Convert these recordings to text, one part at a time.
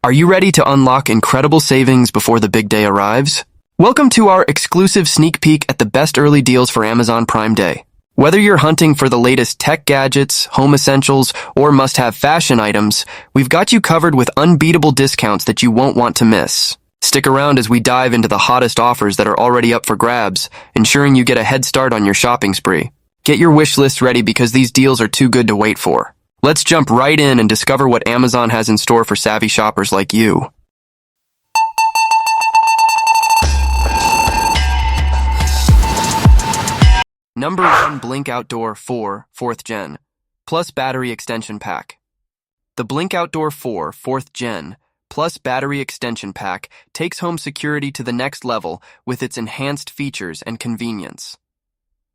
Are you ready to unlock incredible savings before the big day arrives? Welcome to our exclusive sneak peek at the best early deals for Amazon Prime Day. Whether you're hunting for the latest tech gadgets, home essentials, or must-have fashion items, we've got you covered with unbeatable discounts that you won't want to miss. Stick around as we dive into the hottest offers that are already up for grabs, ensuring you get a head start on your shopping spree. Get your wish list ready because these deals are too good to wait for. Let's jump right in and discover what Amazon has in store for savvy shoppers like you. Number 1, Blink Outdoor 4 4th Gen Plus Battery Extension Pack. The Blink Outdoor 4 4th Gen Plus Battery Extension Pack takes home security to the next level with its enhanced features and convenience.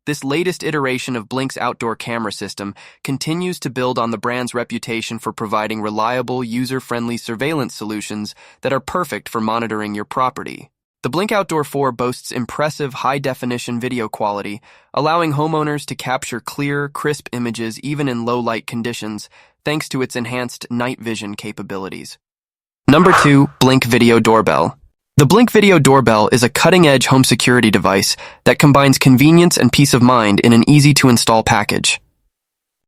This latest iteration of Blink's outdoor camera system continues to build on the brand's reputation for providing reliable, user-friendly surveillance solutions that are perfect for monitoring your property. The Blink Outdoor 4 boasts impressive high-definition video quality, allowing homeowners to capture clear, crisp images even in low-light conditions, thanks to its enhanced night vision capabilities. Number 2, Blink Video Doorbell. The Blink Video Doorbell is a cutting-edge home security device that combines convenience and peace of mind in an easy-to-install package.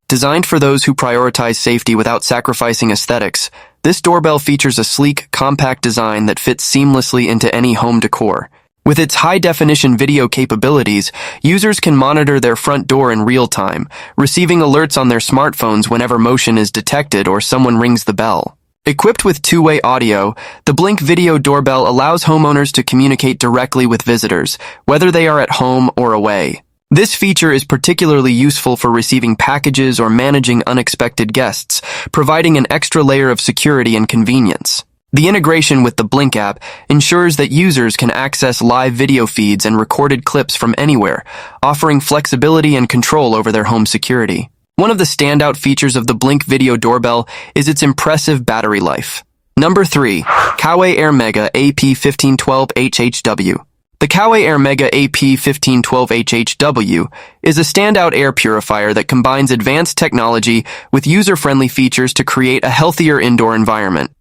Designed for those who prioritize safety without sacrificing aesthetics, this doorbell features a sleek, compact design that fits seamlessly into any home decor. With its high-definition video capabilities, users can monitor their front door in real time, receiving alerts on their smartphones whenever motion is detected or someone rings the bell. Equipped with two-way audio, the Blink Video Doorbell allows homeowners to communicate directly with visitors, whether they are at home or away. This feature is particularly useful for receiving packages or managing unexpected guests, providing an extra layer of security and convenience. The integration with the Blink app ensures that users can access live video feeds and recorded clips from anywhere, offering flexibility and control over their home security. One of the standout features of the Blink Video Doorbell is its impressive battery life. Number 3, Coway Air Mega AP1512HHW. The Coway Air Mega AP1512HHW is a standout air purifier that combines advanced technology with user-friendly features to create a healthier indoor environment.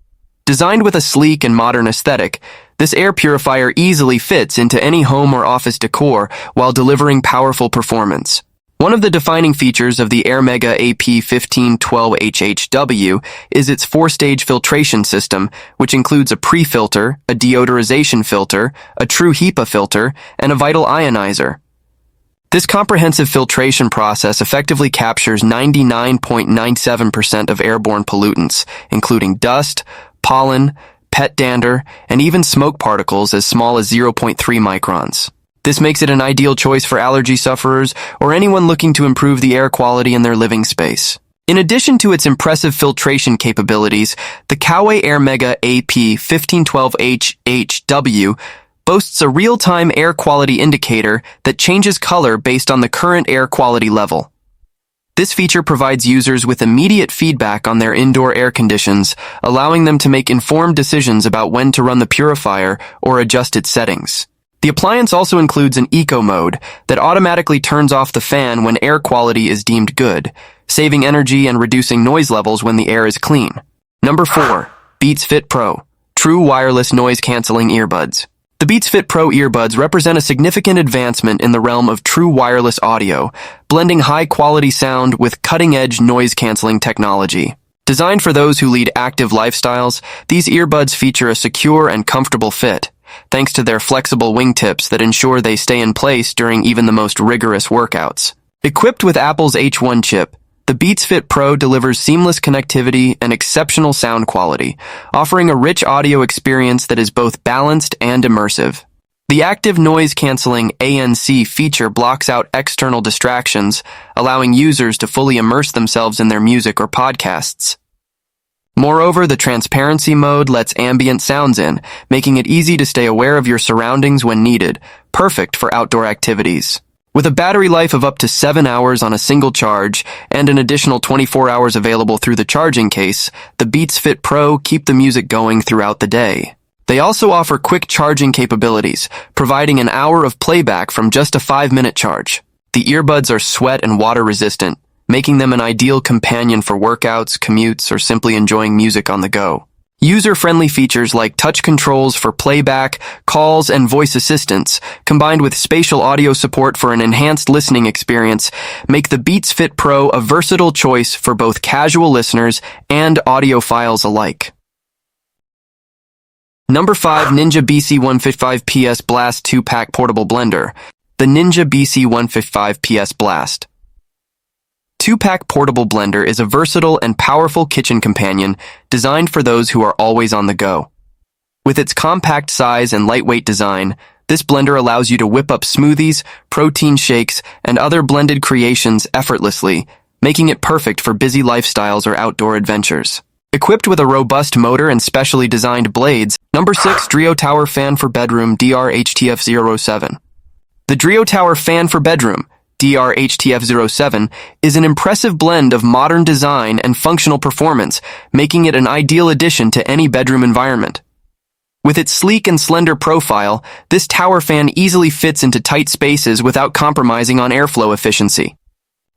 Designed with a sleek and modern aesthetic, this air purifier easily fits into any home or office decor while delivering powerful performance. One of the defining features of the Air Mega AP1512HHW is its 4-stage filtration system, which includes a pre-filter, a deodorization filter, a true HEPA filter, and a vital ionizer. This comprehensive filtration process effectively captures 99.97% of airborne pollutants, including dust, pollen, pet dander, and even smoke particles as small as 0.3 microns. This makes it an ideal choice for allergy sufferers or anyone looking to improve the air quality in their living space. In addition to its impressive filtration capabilities, the Coway Air Mega AP1512HHW boasts a real-time air quality indicator that changes color based on the current air quality level. This feature provides users with immediate feedback on their indoor air conditions, allowing them to make informed decisions about when to run the purifier or adjust its settings. The appliance also includes an eco mode that automatically turns off the fan when air quality is deemed good, saving energy and reducing noise levels when the air is clean. Number 4, Beats Fit Pro, True Wireless Noise-Canceling Earbuds. The Beats Fit Pro earbuds represent a significant advancement in the realm of true wireless audio, blending high-quality sound with cutting-edge noise-canceling technology. Designed for those who lead active lifestyles, these earbuds feature a secure and comfortable fit, thanks to their flexible wingtips that ensure they stay in place during even the most rigorous workouts. Equipped with Apple's H1 chip, the Beats Fit Pro delivers seamless connectivity and exceptional sound quality, offering a rich audio experience that is both balanced and immersive. The active noise-canceling ANC feature blocks out external distractions, allowing users to fully immerse themselves in their music or podcasts. Moreover, the transparency mode lets ambient sounds in, making it easy to stay aware of your surroundings when needed, perfect for outdoor activities. With a battery life of up to 7 hours on a single charge and an additional 24 hours available through the charging case, the Beats Fit Pro keep the music going throughout the day. They also offer quick charging capabilities, providing an hour of playback from just a 5-minute charge. The earbuds are sweat and water resistant, making them an ideal companion for workouts, commutes, or simply enjoying music on the go. User-friendly features like touch controls for playback, calls, and voice assistance, combined with spatial audio support for an enhanced listening experience, make the Beats Fit Pro a versatile choice for both casual listeners and audiophiles alike. Number 5. Ninja BC155 PS Blast 2-Pack Portable Blender. The Ninja BC155 PS Blast 2-Pack Portable Blender is a versatile and powerful kitchen companion designed for those who are always on the go. With its compact size and lightweight design, this blender allows you to whip up smoothies, protein shakes, and other blended creations effortlessly, making it perfect for busy lifestyles or outdoor adventures. Equipped with a robust motor and specially designed blades, Number 6. Drio Tower Fan for Bedroom DRHTF07. The Drio Tower Fan for Bedroom DRHTF07 is an impressive blend of modern design and functional performance, making it an ideal addition to any bedroom environment. With its sleek and slender profile, this tower fan easily fits into tight spaces without compromising on airflow efficiency.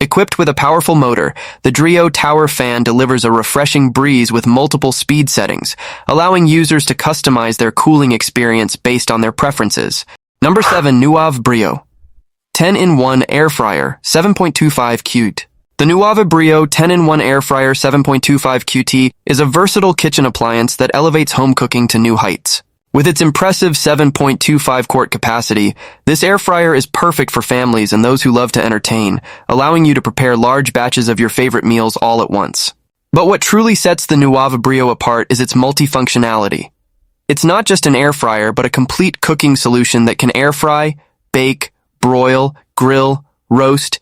Equipped with a powerful motor, the Drio Tower Fan delivers a refreshing breeze with multiple speed settings, allowing users to customize their cooling experience based on their preferences. Number 7. Nuave Brio 10-in-1 Air Fryer 7.25 QT. The Nuave Brio 10-in-1 Air Fryer 7.25 QT is a versatile kitchen appliance that elevates home cooking to new heights. With its impressive 7.25 quart capacity, this air fryer is perfect for families and those who love to entertain, allowing you to prepare large batches of your favorite meals all at once. But what truly sets the Nuave Brio apart is its multifunctionality. It's not just an air fryer, but a complete cooking solution that can air fry, bake, broil, grill, roast,